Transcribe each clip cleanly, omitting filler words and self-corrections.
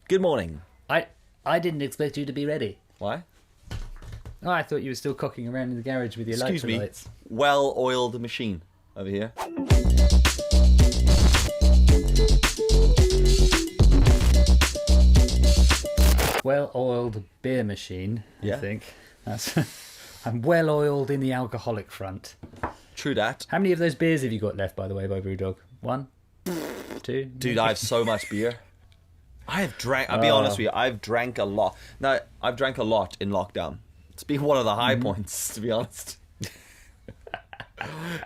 Good morning. I didn't expect you to be ready. Why? Oh, I thought you were still cocking around in the garage with your Excuse me. electrolytes. Well-oiled machine over here. Well-oiled beer machine, Yeah. I think. I'm well-oiled in the alcoholic front. True that. How many of those beers have you got left, by the way, by Brewdog? 1? 2? Dude, I have so much beer. I have drank, I'll be honest with you, I've drank a lot. Now, I've drank a lot in lockdown. It's been one of the high points, to be honest.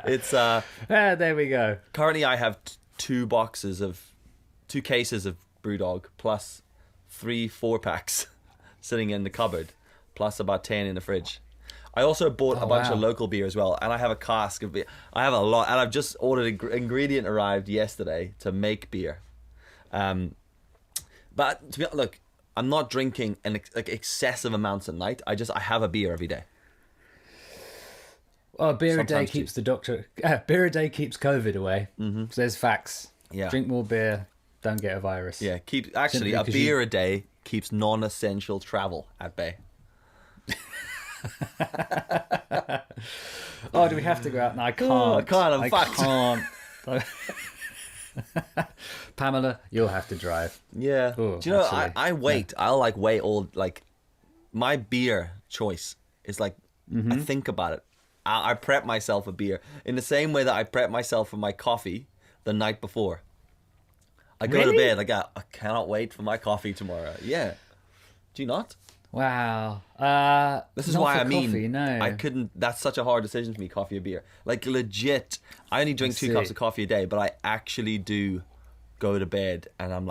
It's, there we go. currently I have two cases of Brewdog, plus 3 4-packs sitting in the cupboard, plus about 10 in the fridge. I also bought a bunch of local beer as well, and I have a cask of beer. I have a lot, and I've just ordered ingredient arrived yesterday to make beer. But to be honest, look, I'm not drinking excessive amounts at night. I have a beer every day. Well, beer a day Sometimes keeps the doctor. Beer a day keeps COVID away. Mm-hmm. So there's facts. Yeah. Drink more beer, don't get a virus. Yeah, Simply a 'cause beer a day keeps non-essential travel at bay. Oh, do we have to go out? No, I can't. I can't, I'm fucked. Can't. Pamela, you'll have to drive. Yeah. Oh, Do you know, actually, I wait. I'll wait all, my beer choice is I think about it. I prep myself a beer in the same way that I prep myself for my coffee the night before. I go to bed, I cannot wait for my coffee tomorrow. Yeah. Do you not? Wow. This is not why for I mean, coffee, no. I couldn't, that's such a hard decision for me, coffee or beer. Legit, I only drink 2 cups of coffee a day, but I actually do go to bed and I'm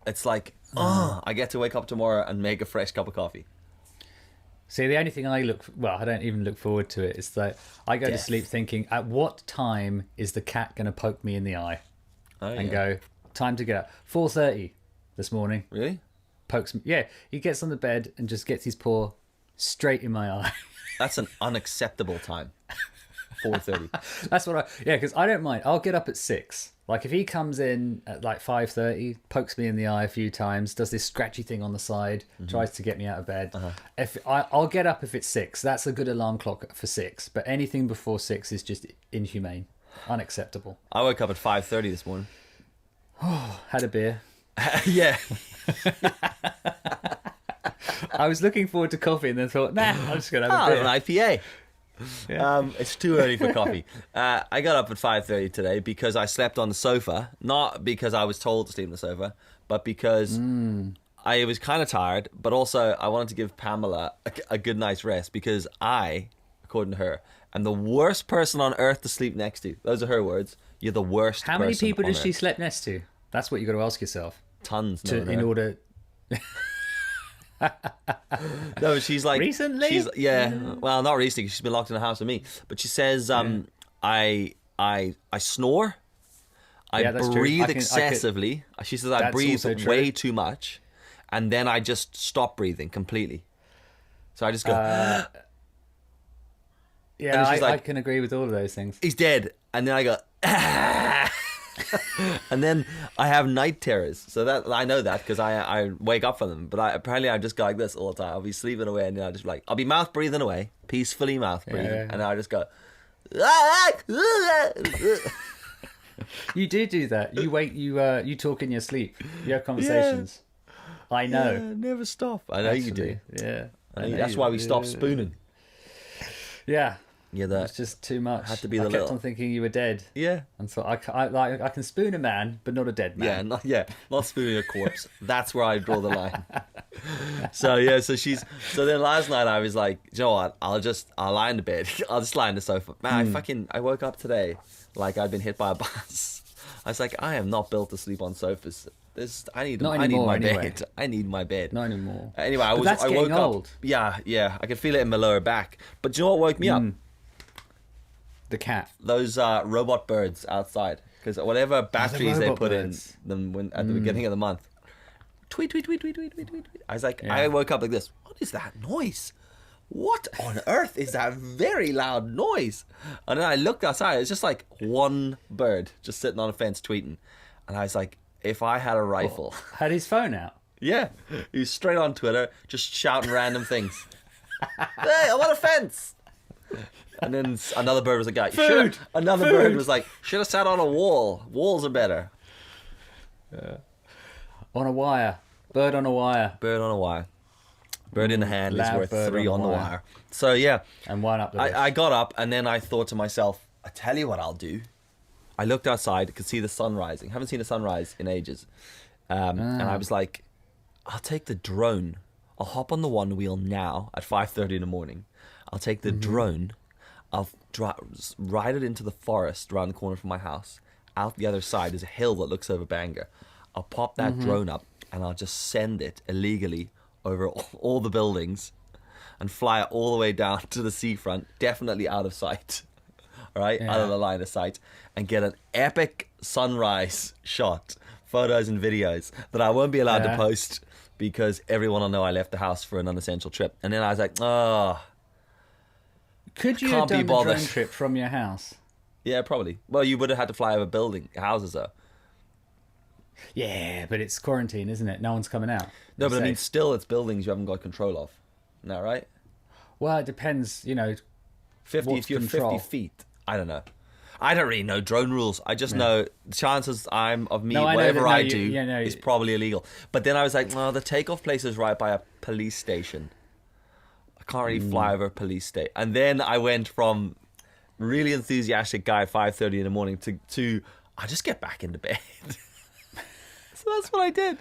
it's I get to wake up tomorrow and make a fresh cup of coffee. See, the only thing I don't even look forward to it. It's that I go to sleep thinking, at what time is the cat going to poke me in the eye? And go, time to get up. 4:30 this morning. Really? Pokes me. Yeah, he gets on the bed and just gets his paw straight in my eye. That's an unacceptable time. 4:30. That's what because I don't mind. I'll get up at 6. If he comes in at 5:30, pokes me in the eye a few times, does this scratchy thing on the side, tries to get me out of bed. If I'll get up if it's 6. That's a good alarm clock for 6. But anything before 6 is just inhumane, unacceptable. I woke up at 5:30 this morning. Had a beer. Yeah. I was looking forward to coffee and then thought, nah, I'm just gonna have a beer. An IPA. Yeah. It's too early for coffee. I got up at 5:30 today because I slept on the sofa. Not because I was told to sleep on the sofa, but because I was kind of tired. But also, I wanted to give Pamela a good night's rest because I, according to her, am the worst person on earth to sleep next to. Those are her words. You're the worst. How many person people on does she earth. sleep next to? That's what you got to ask yourself. Tons. In order. No, she's Recently? Well, not recently. She's been locked in the house with me. But she says, I snore. I breathe excessively. She says I breathe way too much, and then I just stop breathing completely. So I just go. Yeah, I can agree with all of those things. He's dead, and then I go. And then I have night terrors, so that I know that because I wake up from them. But apparently I just go like this all the time. I'll be sleeping away, and then I'll be mouth breathing away, peacefully mouth breathing, and I just go. You do that. You talk in your sleep. You have conversations. Yeah. I know. Yeah, never stop. I know you do. Yeah. That's why we stopped spooning. Yeah. Yeah, it's just too much. Had to be I kept on thinking you were dead. Yeah. And so I can spoon a man, but not a dead man. Not spooning a corpse. That's where I draw the line. So then last night I was like, you know what? I'll lie in the bed. I'll just lie in the sofa. Man, I woke up today like I'd been hit by a bus. I was like, I am not built to sleep on sofas. I need my bed. I need my bed. Not anymore. Anyway, I woke old. up. Yeah. I could feel it in my lower back. But do you know what woke me up? The cat. Those robot birds outside, because whatever batteries they put in them at the beginning of the month, tweet, tweet, tweet, tweet, tweet, tweet, tweet. I was like, I woke up like this. What is that noise? What on earth is that very loud noise? And then I looked outside. It's just like one bird just sitting on a fence tweeting, and I was like, if I had a rifle, had his phone out. Yeah, he was straight on Twitter, just shouting random things. Hey, I want a fence. And then another bird was like, Food. Another bird was like, should have sat on a wall. Walls are better. On a wire. Bird on a wire. Bird on a wire. Bird in the hand is Loud worth bird 3 on on a the wire. wire. So yeah, And one up the I got up and then I thought to myself, I tell you what I'll do. I looked outside, could see the sun rising. Haven't seen a sunrise in ages. And I was like, I'll take the drone. I'll hop on the one wheel now at 5:30 in the morning. I'll take the drone. I'll ride it into the forest around the corner from my house. Out the other side is a hill that looks over Bangor. I'll pop that drone up and I'll just send it illegally over all the buildings and fly it all the way down to the seafront, definitely out of sight, all right, out of the line of sight, and get an epic sunrise shot, photos and videos that I won't be allowed to post because everyone will know I left the house for an unessential trip. And then I was like, Could you can't have be done the bothered. drone trip from your house? yeah, probably. Well, you would have had to fly over houses though. Yeah, but it's quarantine, isn't it? No one's coming out. No, You're but I mean, safe. still, it's buildings you haven't got control of. Isn't that right? Well, it depends, 50, What's if you're control? 50 feet. I don't know. I don't really know drone rules. I just know the chances of me, No, I know whatever that- no, I you- do, yeah, no, is probably illegal. But then I was like, the takeoff place is right by a police station. I can't really fly over a police station. And then I went from really enthusiastic guy at 5:30 in the morning to I just get back into bed. So that's what I did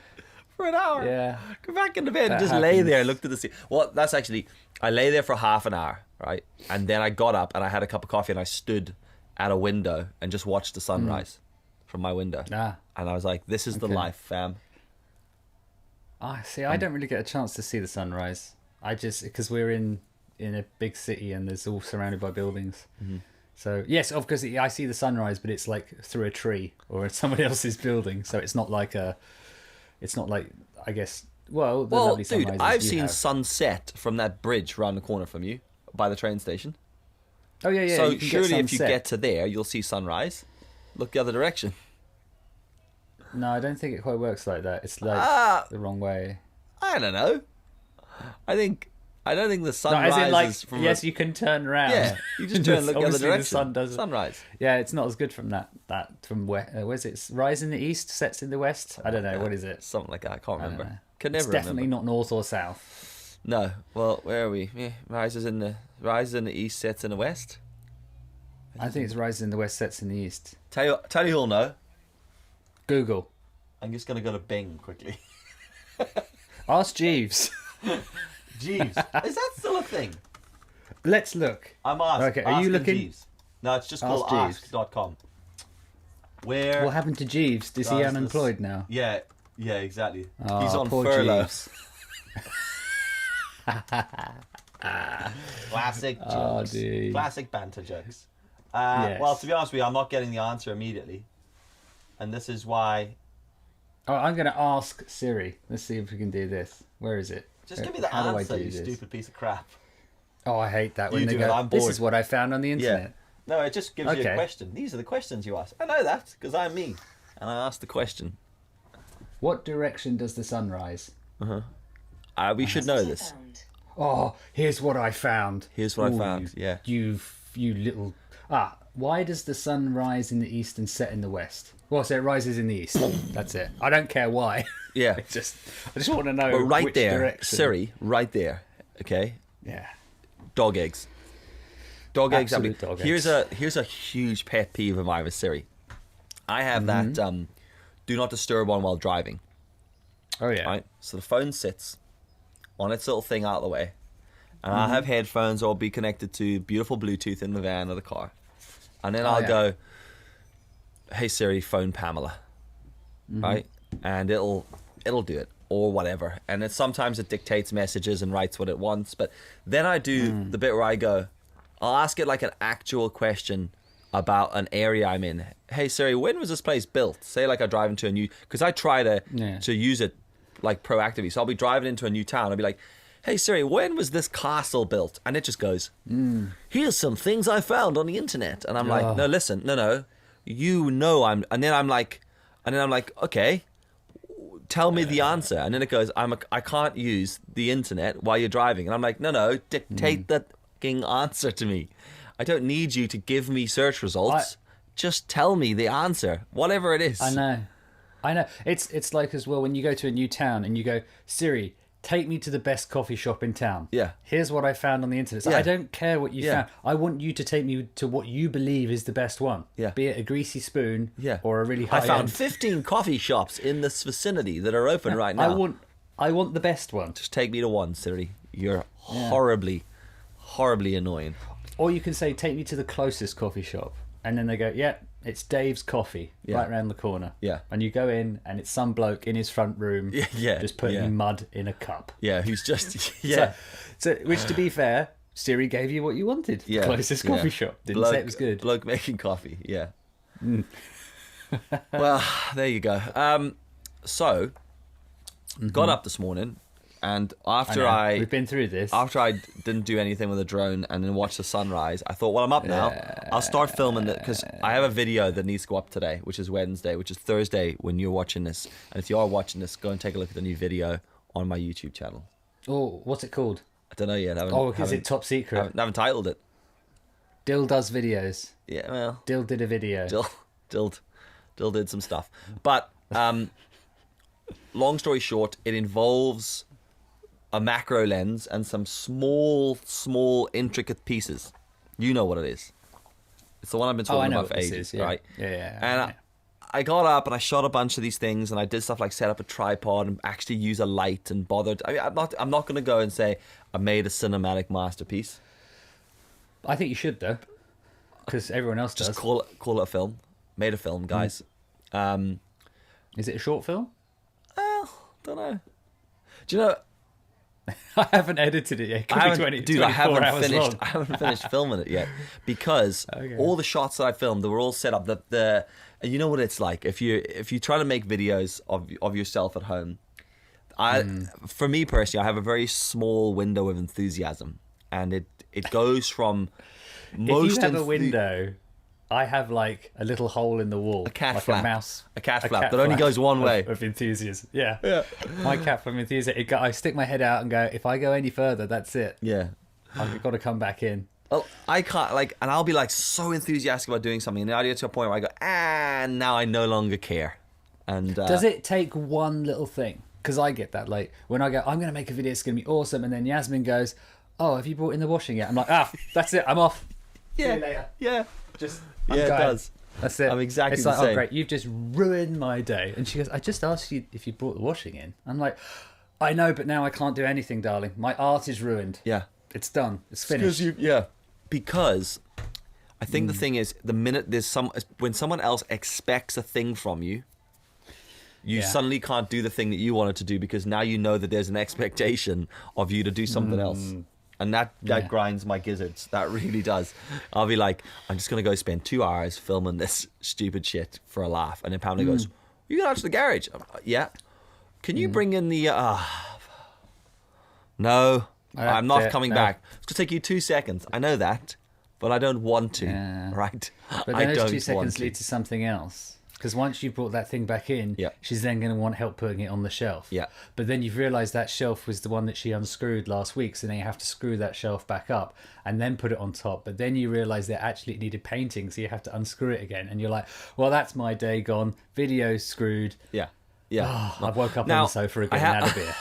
for an hour. Yeah. Go back into bed and That just lay happens. there and looked at the sea. Well, that's actually, I lay there for half an hour, right? And then I got up and I had a cup of coffee and I stood at a window and just watched the sunrise from my window. Ah. And I was like, this is the Okay. life, fam. See, I don't really get a chance to see the sunrise. I just, because we're in a big city and there's all surrounded by buildings. So, yes, of course, I see the sunrise, but it's like through a tree or somebody else's building. So it's not like I guess, the Well, lovely dude, sunrises I've you seen have. sunset from that bridge around the corner from you by the train station. Oh, yeah. So you can surely if you sunset. get to there, you'll see sunrise. Look the other direction. No, I don't think it quite works like that. It's like the wrong way. I don't know. I don't think the No, sun as in, like, rises from yes, you can turn around. Yeah, you just turn and look the other Obviously, direction. The sun doesn't. Sunrise. Yeah, it's not as good from that from where? Where's it? Rise in the east, sets in the west. I don't know. What is it? Something like that. I can't I don't remember. know. Can It's never definitely remember. not north or south. No. Well, where are we? Yeah, rises in the east, sets in the west. I think it's rises in the west, sets in the east. Tell you who'll know. Google. I'm just gonna go to Bing quickly. Ask Jeeves. Jeeves, is that still a thing? Let's look. I'm asking. Okay, are you looking? Jeeves. No, it's just called Ask Jeeves. ask.com. Where? What happened to Jeeves? Is he does unemployed this- now? Yeah, exactly. Oh, He's on poor furlough. Jeeves. Classic jokes. Oh, dude. Classic banter jokes. Yes. Well, to be honest with you, I'm not getting the answer immediately. And this is why... Oh, I'm going to ask Siri. Let's see if we can do this. Where is it? Just give me the How do I answer, do you this? stupid piece of crap. Oh, I hate that when You they do it, go, I'm this bored. is what I found on the internet. No, it just gives you a Okay. question. These are the questions you ask. I know that, because I'm me. And I asked the question. What direction does the sun rise? We should know this. Oh, here's what I found. Here's what I Ooh, found, yeah. You little... why does the sun rise in the east and set in the west? Well, so it rises in the east. That's it. I don't care why. Yeah. I just want to know But right which there, direction. Siri, right there, okay? Yeah. Dog eggs. Dog eggs. Absolute dog here's eggs. a huge pet peeve of mine with Siri. I have that do not disturb on while driving. Oh, yeah. Right? So the phone sits on its little thing out of the way. And I'll have headphones or be connected to beautiful Bluetooth in the van or the car. And then I'll go, hey Siri, phone Pamela. Right? And it'll do it. Or whatever. And sometimes it dictates messages and writes what it wants. But then I do the bit where I go, I'll ask it like an actual question about an area I'm in. Hey Siri, when was this place built? Say like I drive into a new... Because I try to use it like proactively. So I'll be driving into a new town. I'll be like, hey Siri, when was this castle built? And it just goes, here's some things I found on the internet. And I'm like, no, listen, no. You know I'm... And then I'm like, okay, tell me the answer. And then it goes, I can't use the internet while you're driving. And I'm like, no, dictate the fucking answer to me. I don't need you to give me search results. Just tell me the answer, whatever it is. I know. It's like as well when you go to a new town and you go, Siri, take me to the best coffee shop in town. Yeah. Here's what I found on the internet. So I don't care what you found. I want you to take me to what you believe is the best one. Yeah. Be it a greasy spoon Yeah. or a really high I found end. 15 coffee shops in this vicinity that are open right now. I want the best one. Just take me to one, Siri. You're horribly annoying. Or you can say, take me to the closest coffee shop. And then they go, yeah, it's Dave's Coffee right around the corner. Yeah. And you go in and it's some bloke in his front room just putting mud in a cup. Yeah, who's just... So, which to be fair, Siri gave you what you wanted. The closest coffee shop. Didn't say it was good. Bloke making coffee, Well, there you go. Got up this morning, and after we've been through this. After I didn't do anything with a drone and then watched the sunrise, I thought, well, I'm up now. I'll start filming it, because I have a video that needs to go up today, which is Wednesday, which is Thursday when you're watching this. And if you are watching this, go and take a look at the new video on my YouTube channel. Oh, what's it called? I don't know yet. Is it top secret? I haven't titled it. Dill does videos. Yeah, well. Dill did a video. Dill did some stuff. But long story short, it involves a macro lens and some small, intricate pieces. You know what it is. It's the one I've been talking about for ages, right? Yeah. And I got up and I shot a bunch of these things, and I did stuff like set up a tripod and actually use a light and bothered. I mean, I'm not going to go and say I made a cinematic masterpiece. I think you should, though, because everyone else does. Just call it a film. Made a film, guys. Is it a short film? Don't know. Do you know? I haven't edited it yet. It could be 24 hours long. I haven't finished filming it yet, because all the shots that I filmed, they were all set up. You know what it's like if you try to make videos of yourself at home. For me personally, I have a very small window of enthusiasm, and it goes from most. If you have a window, I have like a little hole in the wall, a cat like flap, a mouse, a cat flap that only goes one way of enthusiasm. Yeah. My cat flap enthusiasm. I stick my head out and go, if I go any further, that's it. Yeah, I've got to come back in. Well, I can't and I'll be like so enthusiastic about doing something, and I get to a point where I go, now I no longer care. And does it take one little thing? Because I get that. Like when I go, I'm going to make a video, it's going to be awesome, and then Yasmin goes, oh, have you brought in the washing yet? I'm like, that's it, I'm off. See you later. Yeah. I'm it going. does. That's it. I'm exactly it's the like, same. oh great, you've just ruined my day. And she goes, I just asked you if you brought the washing in. I'm like, I know, but now I can't do anything, darling. My art is ruined. Yeah. It's done. It's finished. Because I think the thing is, the minute when someone else expects a thing from you, you suddenly can't do the thing that you wanted to do, because now you know that there's an expectation of you to do something else. And that grinds my gizzards. That really does. I'll be like, I'm just going to go spend 2 hours filming this stupid shit for a laugh. And then Pamela goes, you got out to the garage. Yeah. Can you bring in the... No, I'm not coming back. It's going to take you 2 seconds. I know that, but I don't want to. Yeah. Right? But then those 2 seconds lead to something else. Because once you've brought that thing back in, she's then going to want help putting it on the shelf. Yeah. But then you've realised that shelf was the one that she unscrewed last week, so then you have to screw that shelf back up and then put it on top. But then you realise that actually it needed painting, so you have to unscrew it again. And you're like, well, that's my day gone. Video screwed. Yeah. I woke up on the sofa again and had a beer.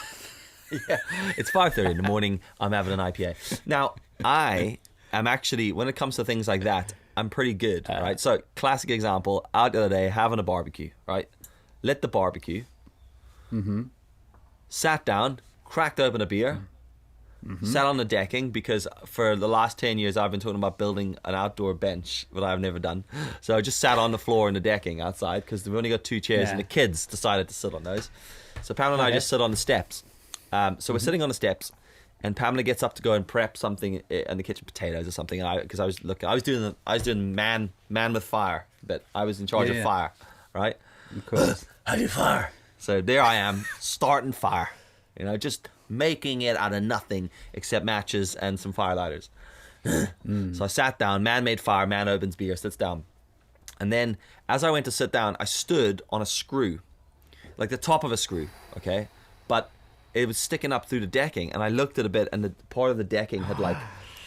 It's 5:30 in the morning. I'm having an IPA. Now, I am actually, when it comes to things like that, I'm pretty good, right? So, classic example, out the other day, having a barbecue, right? Lit the barbecue. Sat down, cracked open a beer, sat on the decking, because for the last 10 years I've been talking about building an outdoor bench, but I've never done. So I just sat on the floor in the decking outside, because we've only got 2 chairs, and the kids decided to sit on those. So Pamela and I just sit on the steps. So we're sitting on the steps, and Pamela gets up to go and prep something in the kitchen, potatoes or something. And because I was doing man with fire, but I was in charge of fire, right? Of course. I do fire. So there I am, starting fire, just making it out of nothing except matches and some firelighters. So I sat down, man made fire, man opens beer, sits down. And then as I went to sit down, I stood on a screw. like the top of a screw, okay? But it was sticking up through the decking, and I looked at a bit, and the part of the decking had like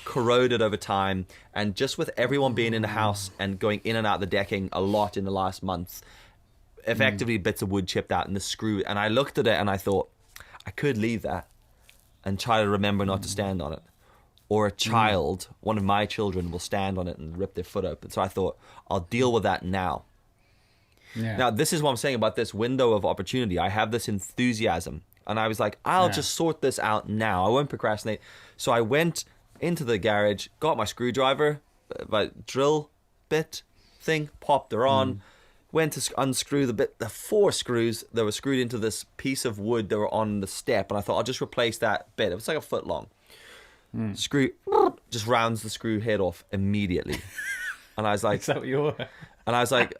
corroded over time, and just with everyone being in the house and going in and out the decking a lot in the last month, effectively bits of wood chipped out in the screw. And I looked at it and I thought, I could leave that and try to remember not to stand on it, or a child, one of my children, will stand on it and rip their foot open. So I thought, I'll deal with that now. Now, this is what I'm saying about this window of opportunity. I have this enthusiasm, and I was like, I'll just sort this out now. I won't procrastinate. So I went into the garage, got my screwdriver, my drill bit thing, popped her on, went to unscrew the 4 screws that were screwed into this piece of wood that were on the step, and I thought I'll just replace that bit. It was like a foot long. Screw just rounds the screw head off immediately. And I was like, is that what you were? And I was like,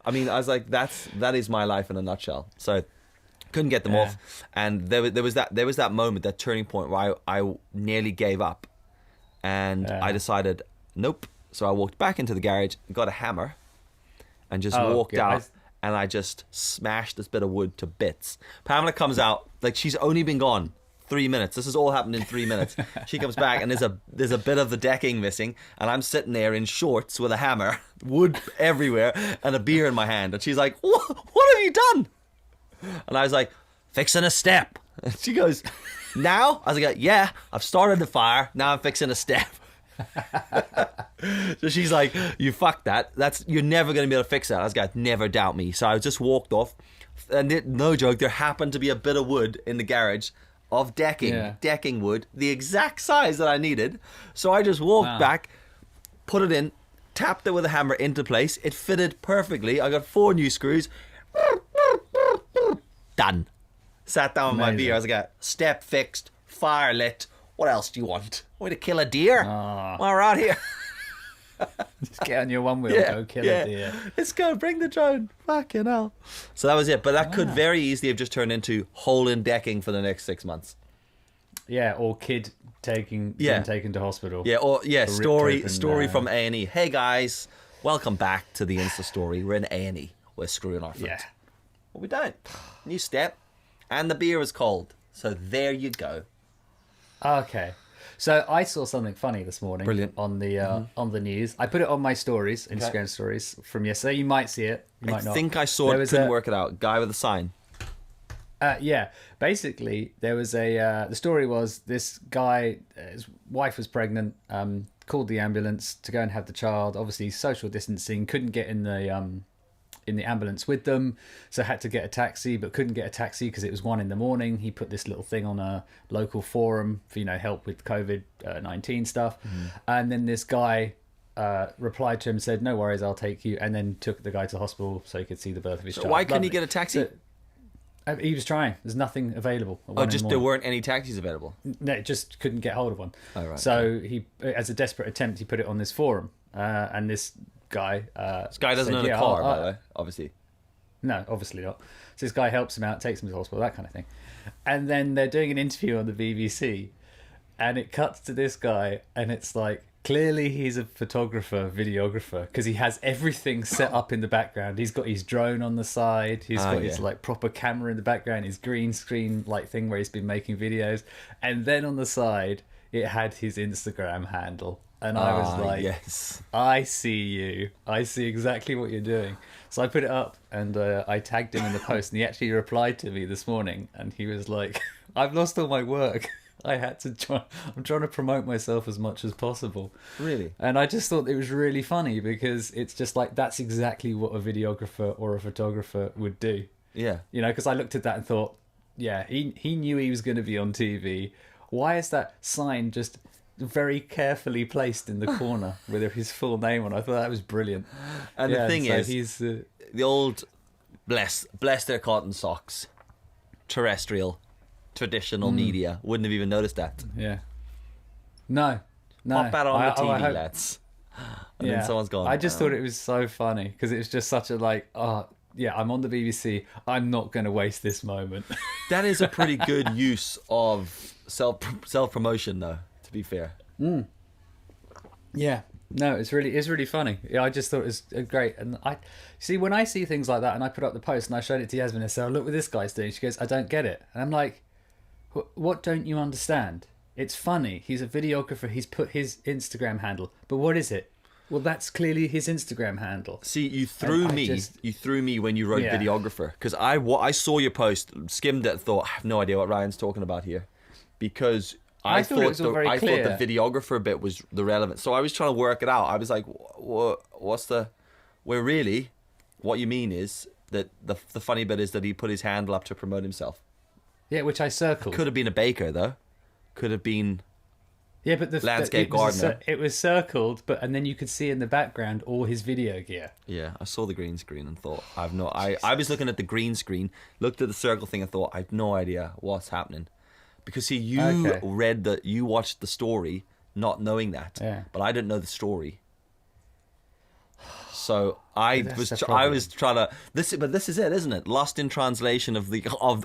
that is my life in a nutshell. So couldn't get them off, and there was that moment, that turning point where I nearly gave up, and I decided nope. So I walked back into the garage, got a hammer, and just walked out, and I just smashed this bit of wood to bits. Pamela comes out, like she's only been gone 3 minutes. This has all happened in 3 minutes. She comes back, and there's a bit of the decking missing, and I'm sitting there in shorts with a hammer, wood everywhere, and a beer in my hand. And she's like, what have you done? And I was like, fixing a step. And she goes, now? I was like, yeah, I've started the fire. Now I'm fixing a step. So she's like, you fucked that. You're never going to be able to fix that. I was like, never doubt me. So I just walked off. And no joke, there happened to be a bit of wood in the garage of decking wood, the exact size that I needed. So I just walked back, put it in, tapped it with a hammer into place. It fitted perfectly. I got 4 new screws. Done. Sat down with my beer. I was like, step fixed, fire lit. What else do you want? Want to kill a deer? While we're out here. Just get on your one wheel, go kill a deer. Let's go, bring the drone. Fucking hell. So that was it. But that could very easily have just turned into hole in decking for the next 6 months. Yeah, or kid being taken to hospital. Yeah, or story from A&E. Hey guys, welcome back to the Insta story. We're in A&E. We're screwing our foot. Yeah. Well, we don't. New step. And the beer is cold. So there you go. Okay. So I saw something funny this morning. Brilliant. On the news. I put it on my stories, Instagram stories from yesterday. You might see it. You might not. I think I saw it. Couldn't work it out. Guy with a sign. Yeah. Basically, there was the story was this guy, his wife was pregnant, called the ambulance to go and have the child. Obviously, social distancing, couldn't get in the ambulance with them, so had to get a taxi, but couldn't get a taxi because it was 1 a.m. He put this little thing on a local forum for help with COVID-19 stuff, and then this guy replied to him and said, no worries, I'll take you, and then took the guy to the hospital so he could see the birth of his child. Why couldn't he get a taxi? So, he was trying. There's nothing available. There weren't any taxis available? No, just couldn't get hold of one. Oh, right. So he, as a desperate attempt, he put it on this forum, and this guy doesn't own a car, by the way, obviously. No, obviously not. So this guy helps him out, takes him to the hospital, that kind of thing. And then they're doing an interview on the BBC, and it cuts to this guy, and it's like, clearly he's a photographer, videographer, because he has everything set up in the background. He's got his drone on the side, he's got his proper camera in the background, his green screen thing where he's been making videos, and then on the side it had his Instagram handle. And I was like, yes, I see you. I see exactly what you're doing. So I put it up, and I tagged him in the post, and he actually replied to me this morning, and he was like, I've lost all my work. I'm trying to promote myself as much as possible. Really? And I just thought it was really funny, because it's just like, that's exactly what a videographer or a photographer would do. Yeah. Because I looked at that and thought, yeah, he knew he was going to be on TV. Why is that sign just very carefully placed in the corner with his full name on? I thought that was brilliant. And the thing is, he's the old bless their cotton socks, terrestrial, traditional media wouldn't have even noticed that. Yeah. No. Pop that on the TV, let's. And then someone's gone. I just thought it was so funny, because it was just such a I'm on the BBC. I'm not going to waste this moment. That is a pretty good use of self promotion, though. To be fair. Yeah. No, it's really funny. Yeah, I just thought it was great. And I see when I see things like that, and I put up the post and I showed it to Yasmin and said, "Oh, look what this guy's doing." She goes, "I don't get it," and I'm like, "What don't you understand? It's funny. He's a videographer. He's put his Instagram handle, but what is it? Well, that's clearly his Instagram handle." See, you threw me when you wrote videographer, because I saw your post, skimmed it, and thought, I have no idea what Ryan's talking about here, because I thought the videographer bit was the relevant. So I was trying to work it out. I was like, what's the... Where really, what you mean is that the funny bit is that he put his handle up to promote himself. Yeah, which I circled. Could have been a baker, though. Could have been... Yeah, but the landscape gardener. It was circled, and then you could see in the background all his video gear. Yeah, I saw the green screen and thought, I was looking at the green screen, looked at the circle thing and thought, I have no idea what's happening. Because see, you you watched the story not knowing that, but I didn't know the story. So I was trying to but this is it, isn't it? Lost in translation of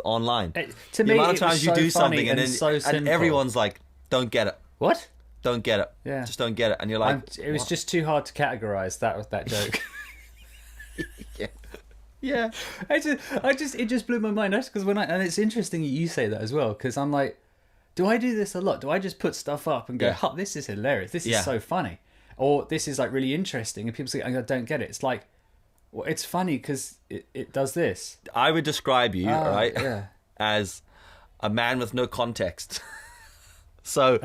online. To me, the amount of times you do something and everyone's like, don't get it. What? Don't get it. Yeah. Just don't get it. And you're like... it was just too hard to categorize that joke. Yeah. It just blew my mind. Because and it's interesting you say that as well, because I'm like, do I do this a lot? Do I just put stuff up and go, oh, this is hilarious. This is so funny. Or this is like really interesting. And people say, I don't get it. It's like, well, it's funny because it does this. I would describe you, as a man with no context. So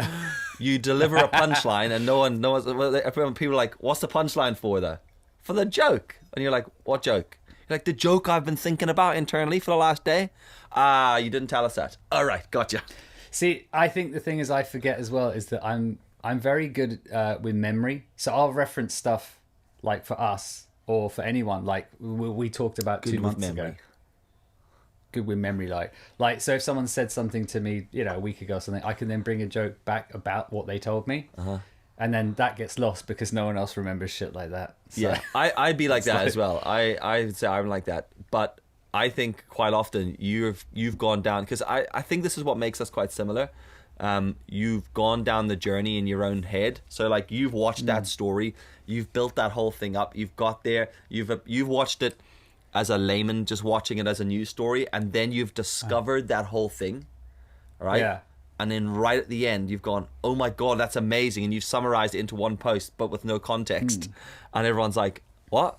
you deliver a punchline and no one knows. People are like, what's the punchline for, though? For the joke. And you're like, what joke? You're like, the joke I've been thinking about internally for the last day. You didn't tell us that. All right, gotcha. See, I think the thing is I forget as well is that I'm very good with memory. So I'll reference stuff like for us or for anyone, like we talked about good 2 months ago. Good with memory, like so if someone said something to me, a week ago or something, I can then bring a joke back about what they told me, and then that gets lost because no one else remembers shit like that. So, yeah, I'd be like that as well. I'd say I'm like that, but I think quite often you've gone down, because I think this is what makes us quite similar. You've gone down the journey in your own head. So like you've watched that story, you've built that whole thing up, you've got there, you've watched it as a layman, just watching it as a news story, and then you've discovered that whole thing, right? Yeah. And then right at the end, you've gone, oh my God, that's amazing. And you've summarized it into one post, but with no context. And everyone's like, what?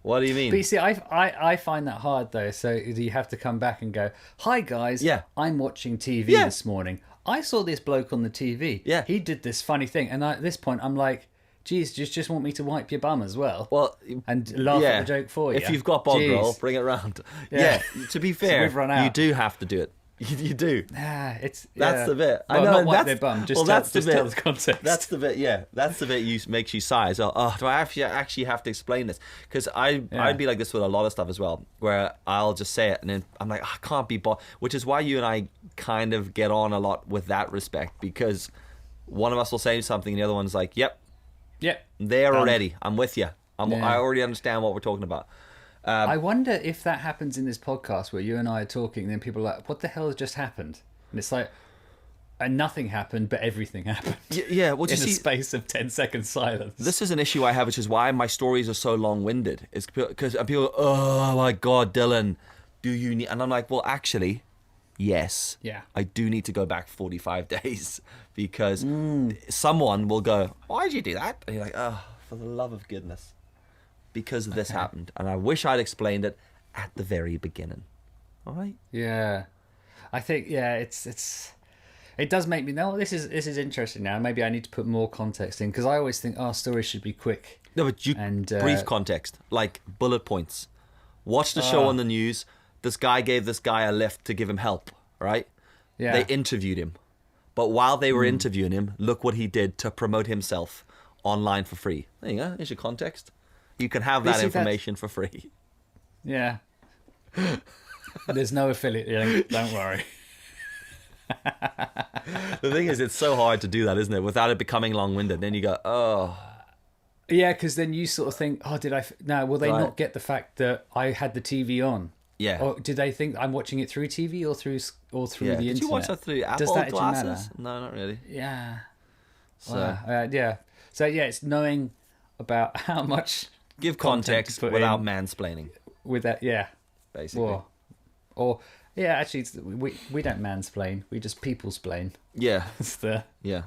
What do you mean? But you see, I find that hard, though. So you have to come back and go, hi, guys. Yeah. I'm watching TV this morning. I saw this bloke on the TV. Yeah. He did this funny thing. And at this point, I'm like, geez, just want me to wipe your bum as well? Well, and laugh at the joke for you. If you've got bog roll, bring it around. Yeah. To be fair, you do have to do it. You do. That's the bit. Well, I know. Not wipe their bum. Just tell the context. That's the bit. Yeah, that's the bit makes you sigh. So, do I actually have to explain this? Because I'd be like this with a lot of stuff as well, where I'll just say it and then I'm like, I can't be bothered. Which is why you and I kind of get on a lot with that respect, because one of us will say something and the other one's like, yep. There already. I'm with you. I already understand what we're talking about. I wonder if that happens in this podcast where you and I are talking, and then people are like, what the hell has just happened? And it's like, and nothing happened, but everything happened. Yeah, well, in a space of 10 seconds silence. This is an issue I have, which is why my stories are so long-winded. It's because people go, oh my God, Dylan, do you need... And I'm like, well, actually, yes. Yeah. I do need to go back 45 days because someone will go, why did you do that? And you're like, oh, for the love of goodness. Because this happened. And I wish I'd explained it at the very beginning. All right? Yeah. I think, it does make me know this is interesting now. Maybe I need to put more context in, because I always think, stories should be quick. No, but brief context, like bullet points. Watch the show on the news. This guy gave this guy a lift to give him help, right? Yeah. They interviewed him. But while they were interviewing him, look what he did to promote himself online for free. There you go. There's your context. You can have that information for free. Yeah. There's no affiliate link, don't worry. The thing is, it's so hard to do that, isn't it? Without it becoming long-winded. Then you go, oh. Yeah, because then you sort of think, will they not get the fact that I had the TV on? Yeah. Or did they think I'm watching it through TV or through the internet? Did you watch that through Apple glasses? No, not really. Yeah. So. Yeah. So yeah, it's knowing about how much Give content context to put without in mansplaining, with that. Yeah, basically. or yeah, actually, we don't mansplain. We just peoplesplain. Yeah, It's the yeah.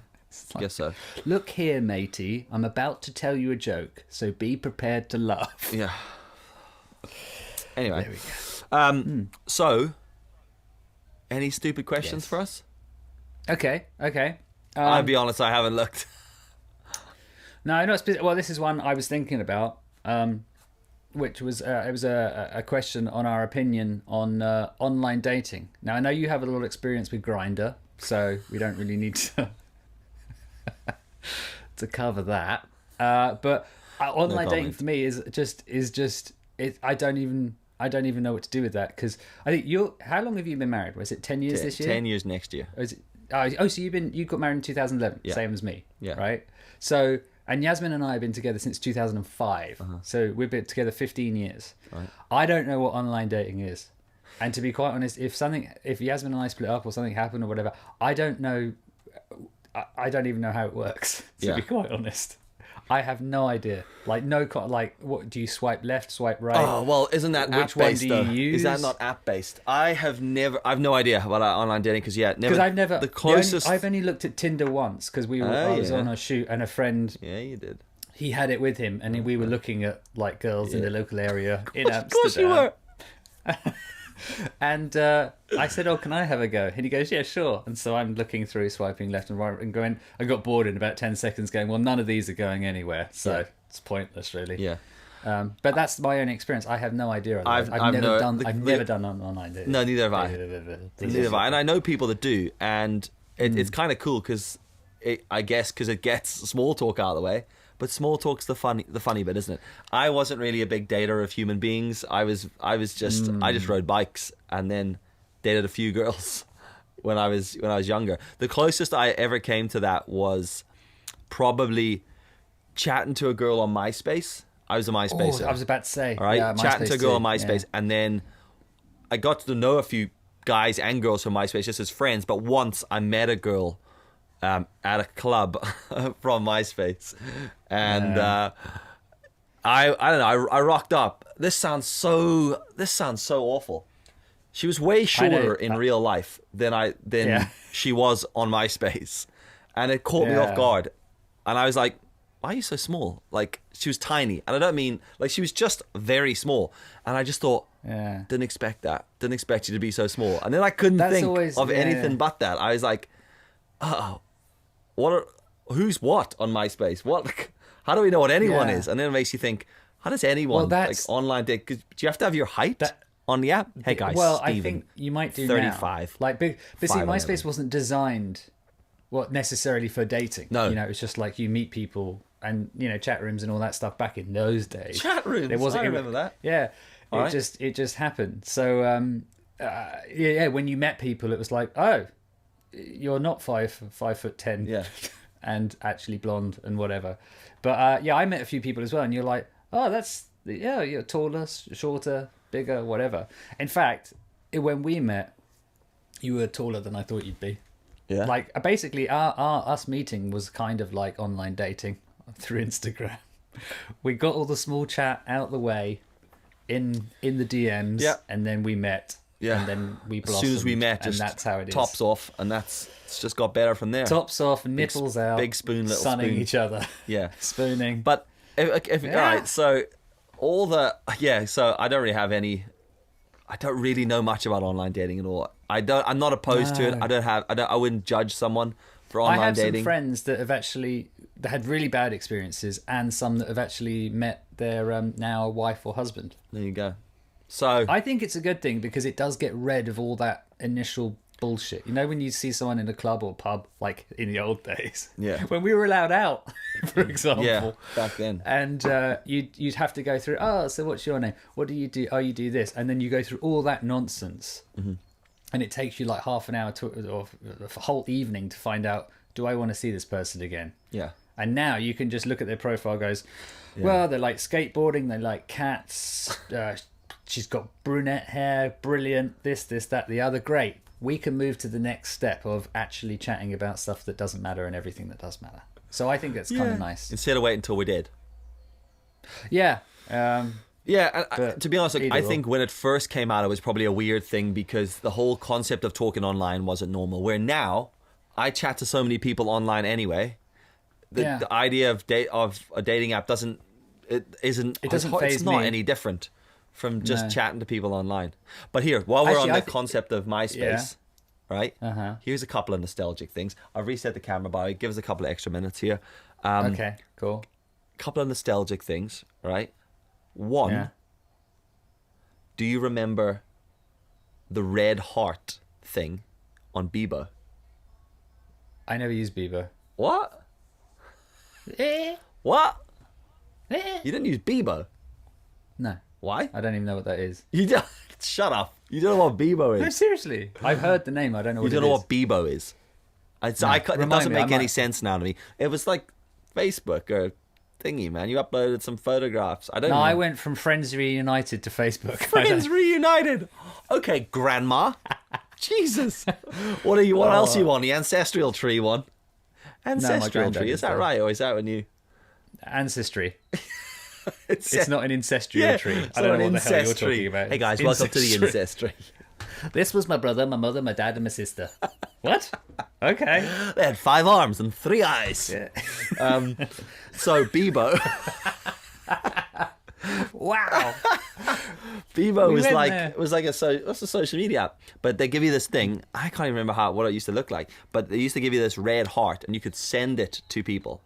like, Guess so. look here, matey. I'm about to tell you a joke, so be prepared to laugh. Yeah. Anyway, There we go. So, any stupid questions Yes. for us? Okay. I'll be honest, I haven't looked. No, not specific. Well, this is one I was thinking about, which was it was a question on our opinion on online dating. Now, I know you have a lot of experience with Grindr, so we don't really need to to cover that. But online dating for me is just it. I don't even know what to do with that, because I think you. How long have you been married? Was it 10 years this year? 10 years next year. Or is it, so you got married in 2011, Yeah. same as me, Yeah. right? So, and Yasmin and I have been together since 2005, so we've been together 15 years. Right. I don't know what online dating is, and to be quite honest, if Yasmin and I split up or something happened or whatever, I don't know. I don't even know how it works. To be quite honest, I have no idea. Like what do you swipe left, swipe right? Oh, well, isn't that Which app-based, one do you though? use? Is that not app-based? I've no idea about online dating, because I've never. The closest... I've only looked at Tinder once, because I was on a shoot and a friend. Yeah, you did. He had it with him, and we were looking at like girls in the local area in Amsterdam. Of course you were. And I said, "Oh, can I have a go?" And he goes, "Yeah, sure." And so I'm looking through, swiping left and right, and going. I got bored in about 10 seconds, going, "Well, none of these are going anywhere, so it's pointless, really." Yeah. But that's my own experience. I have no idea. I've never done. the- I've never done online dating. No, neither have I. Neither have I. And I know people that do, and it's kind of cool, because I guess because it gets small talk out of the way. But small talk's the funny bit, isn't it? I wasn't really a big dater of human beings. I just rode bikes and then dated a few girls when I was younger. The closest I ever came to that was probably chatting to a girl on MySpace. I was a MySpacer. I was about to say. All right, yeah, chatting to a girl on MySpace, MySpace, and then I got to know a few guys and girls from MySpace just as friends. But once I met a girl at a club from MySpace, and I don't know. I rocked up. This sounds so awful. She was way shorter in real life than she was on MySpace, and it caught me off guard. And I was like, "Why are you so small?" Like, she was tiny, and I don't mean like she was just very small. And I just thought, didn't expect that. Didn't expect you to be so small. And then I couldn't think of anything but that. I was like, oh. Who's what on MySpace? What? How do we know what anyone is? And then it makes you think, how does anyone like online date? 'Cause do you have to have your height on the app? Hey guys, well, Steven, I think you might do 35. now. Like, but see, MySpace wasn't designed necessarily for dating. No, it's just like you meet people and chat rooms and all that stuff back in those days. Chat rooms. I remember that. Yeah, All it just happened. So when you met people, it was like, oh, you're not 5'10", Yeah, and actually blonde and whatever. But I met a few people as well, and you're like, oh, you're taller, shorter, bigger, whatever. In fact, when we met, you were taller than I thought you'd be. yeah. Like, basically, us meeting was kind of like online dating through Instagram. We got all the small chat out the way in the DMs, and then we met. Yeah. And then we blossomed. As soon as we met, just and that's how it is. tops off, and it's just got better from there. Tops off, nipples out, big spoon, little sunning spoon. each other. Yeah, spooning. But if all right, so so I don't really have any. I don't really know much about online dating at all. I'm not opposed to it. I wouldn't judge someone for online dating. I have some friends that have actually had really bad experiences, and some that have actually met their now wife or husband. There you go. So I think it's a good thing, because it does get rid of all that initial bullshit. When you see someone in a club or pub, like in the old days, when we were allowed out, for example, back then, and you'd have to go through. Oh, so what's your name? What do you do? Oh, you do this, and then you go through all that nonsense, and it takes you like half an hour or a whole evening to find out, do I want to see this person again? Yeah. And now you can just look at their profile, goes, well, they like skateboarding, they like cats. She's got brunette hair, brilliant, this, that, the other, great. we can move to the next step of actually chatting about stuff that doesn't matter and everything that does matter. So I think that's kind of nice. Instead of waiting until we're dead. Yeah. Yeah, and to be honest, like, I or. think when it first came out, it was probably a weird thing because the whole concept of talking online wasn't normal. Where now, I chat to so many people online anyway. The idea of a dating app it's not any different from just chatting to people online. But here, while we're on the concept of MySpace, right? Here's a couple of nostalgic things. I've reset the camera by. Give us a couple of extra minutes here. Okay, cool. Couple of nostalgic things, right? One, do you remember the red heart thing on Bebo? I never used Bebo. What? What? You didn't use Bebo? No. Why? I don't even know what that is. You don't. Shut up. You don't know what Bebo is. No, seriously. I've heard the name. I don't know what it is. You don't know what Bebo is. It doesn't make any sense now to me. It was like Facebook or thingy, man. You uploaded some photographs. I don't know. I went from Friends Reunited to Facebook. Friends Reunited. Okay, Grandma. Jesus. What else are you on? The ancestral tree one? Ancestral tree. Is that right? Or is that when you... Ancestry. It's not an ancestral tree. I don't know what the hell you're talking about. Hey guys, welcome to the ancestry. This was my brother, my mother, my dad, and my sister. What? Okay. They had 5 arms and 3 eyes. Yeah. So Bebo. Wow. Bebo was like what's a social media app? But they give you this thing. I can't even remember what it used to look like. But they used to give you this red heart, and you could send it to people.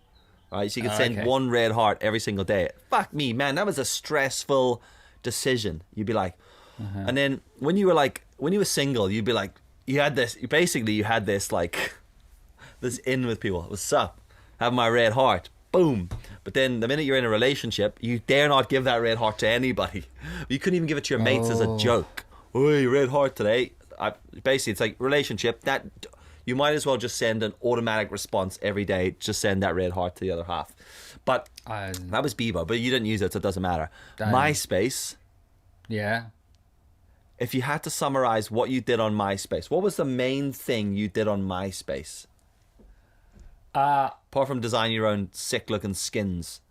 Right, so you could send one red heart every single day. Fuck me, man, that was a stressful decision. You'd be like, and then when you were single, you'd be like, you had this like, this in with people. What's up? Have my red heart. Boom. But then the minute you're in a relationship, you dare not give that red heart to anybody. You couldn't even give it to your mates as a joke. Oi, red heart today. Basically, it's like relationship that. You might as well just send an automatic response every day. Just send that red heart to the other half. But that was Bebo, but you didn't use it, so it doesn't matter. MySpace. Yeah. If you had to summarize what you did on MySpace, what was the main thing you did on MySpace? Apart from design your own sick-looking skins.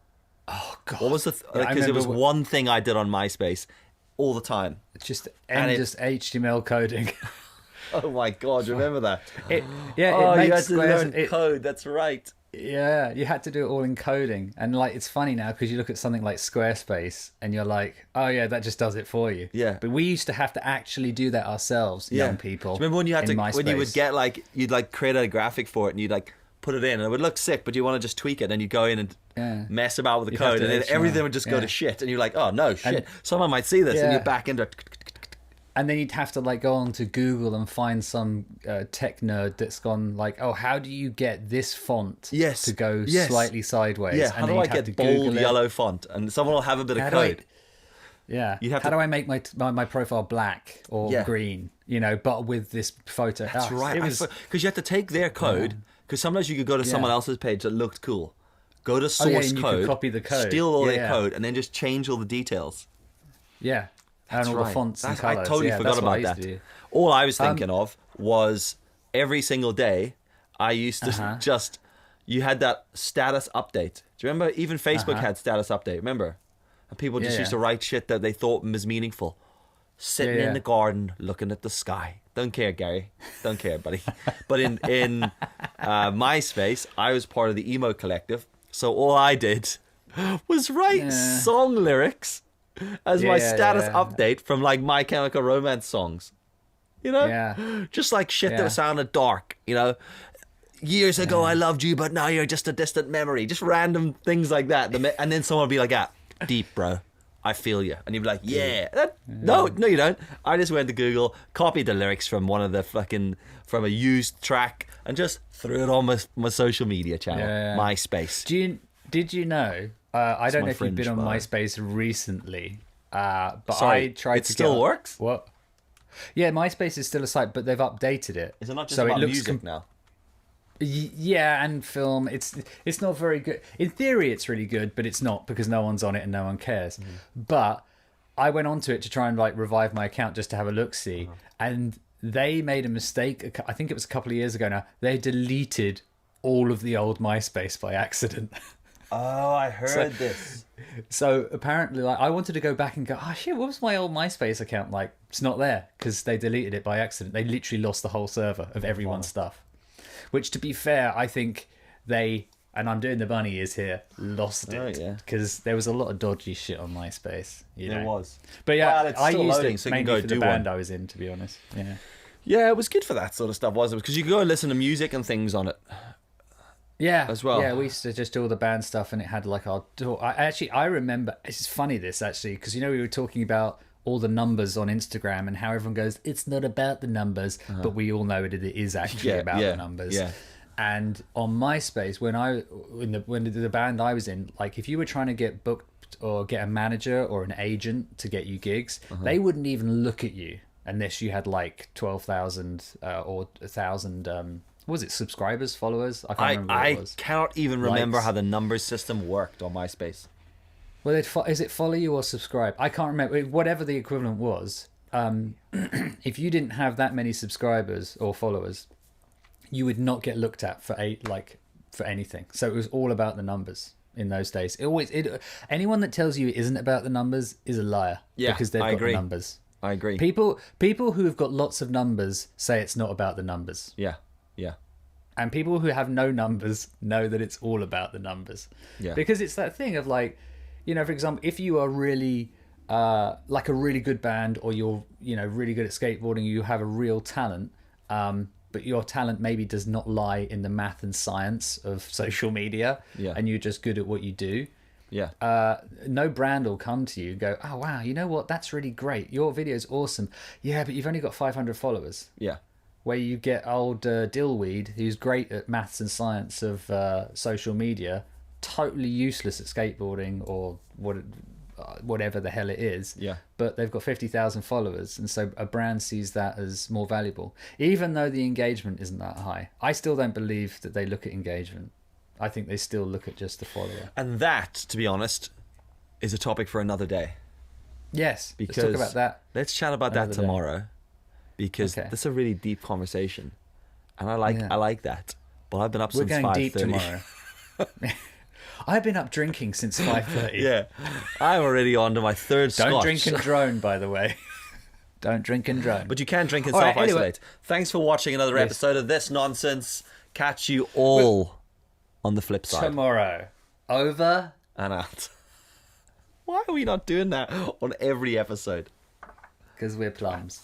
Oh, God. What was the... Because it was one thing I did on MySpace all the time. Just HTML coding. Oh my God! Remember that? It you had to learn code. That's right. Yeah, you had to do it all in coding, and like it's funny now because you look at something like Squarespace and you're like, oh yeah, that just does it for you. Yeah. But we used to have to actually do that ourselves, young people. Do you remember when you had to MySpace. when you would get like you'd like create a graphic for it and you'd like put it in and it would look sick, but you want to just tweak it and you go in and mess about with the code and then everything would just go to shit and you're like, oh no, shit, someone might see this and you're back into. And then you'd have to like go on to Google and find some tech nerd that's gone like, oh, how do you get this font to go slightly sideways? Yeah, how do I get bold yellow font? And someone will have a bit of code. How do I make my profile black or green? You know, but with this photo. That's right. Because you have to take their code. Because sometimes you could go to someone else's page that looked cool. Go to source code, copy the code, steal all their code, and then just change all the details. Yeah. That's and all the fonts and colours. I totally forgot about that. All I was thinking of was every single day I used to you had that status update. Do you remember? Even Facebook had status update, remember? And people just used to write shit that they thought was meaningful. Sitting in the garden looking at the sky. Don't care, Gary. Don't care, buddy. But in MySpace, I was part of the emo collective. So all I did was write song lyrics as my status update from like My Chemical Romance songs. You know? Yeah. Just like shit that sounded dark, you know? Years ago I loved you, but now you're just a distant memory. Just random things like that. And then someone would be like, deep, bro. I feel you. And you'd be like, no, you don't. I just went to Google, copied the lyrics from one of the from a used track and just threw it on my social media channel, MySpace. Did you know? I don't know if you've been on MySpace recently, but I tried to. It still works. What? Yeah, MySpace is still a site, but they've updated it. Is it not just about music now? Yeah, and film. It's not very good. In theory, it's really good, but it's not because no one's on it and no one cares. But I went onto it to try and like revive my account just to have a look-see, and they made a mistake. I think it was a couple of years ago now. They deleted all of the old MySpace by accident. Oh, I heard this. So apparently, like, I wanted to go back and go, oh shit, what was my old MySpace account like? It's not there because they deleted it by accident. They literally lost the whole server of everyone's stuff. Which, to be fair, I think they, and I'm doing the bunny ears here, lost it because there was a lot of dodgy shit on MySpace. There was. But yeah, it's I still used loading, it so you can mainly go for do the band one. I was in, to be honest. Yeah. Yeah, it was good for that sort of stuff, wasn't it? Because you could go and listen to music and things on it. Yeah, as well. Yeah, we used to just do all the band stuff, and it had like our. I remember. It's funny this actually because we were talking about all the numbers on Instagram and how everyone goes, it's not about the numbers, but we all know it is actually about the numbers. Yeah. And on MySpace, when the band I was in, like if you were trying to get booked or get a manager or an agent to get you gigs, they wouldn't even look at you unless you had like 12,000 or 1,000. Was it subscribers, followers? I can't remember what it was. I cannot even remember Likes. how the numbers system worked on MySpace. Well, is it follow you or subscribe? I can't remember. Whatever the equivalent was, if you didn't have that many subscribers or followers, you would not get looked at for anything. So it was all about the numbers in those days. Anyone that tells you it isn't about the numbers is a liar. Yeah, because they've got the numbers. I agree. People who have got lots of numbers say it's not about the numbers. Yeah. And people who have no numbers know that it's all about the numbers. Yeah. Because it's that thing of like, for example, if you are really like a really good band, or you're, really good at skateboarding, you have a real talent, but your talent maybe does not lie in the math and science of social media, and you're just good at what you do. Yeah. No brand will come to you and go, oh wow, you know what? That's really great. Your video's awesome. Yeah, but you've only got 500 followers. Yeah. Where you get old Dillweed, who's great at maths and science of social media, totally useless at skateboarding or whatever the hell it is. Yeah. But they've got 50,000 followers, and so a brand sees that as more valuable, even though the engagement isn't that high. I still don't believe that they look at engagement. I think they still look at just the follower. And that, to be honest, is a topic for another day. Yes. Because let's talk about that. Let's chat about that tomorrow. Because that's a really deep conversation, and I like that. But I've been up since 5:30. We're going deep tomorrow. I've been up drinking since 5:30. Yeah, I'm already on to my third scotch. Don't drink and drone, by the way. Don't drink and drone. But you can drink and self-isolate. Anyway. Thanks for watching another episode of this nonsense. Catch you all on the flip side tomorrow. Over and out. Why are we not doing that on every episode? Because we're plums.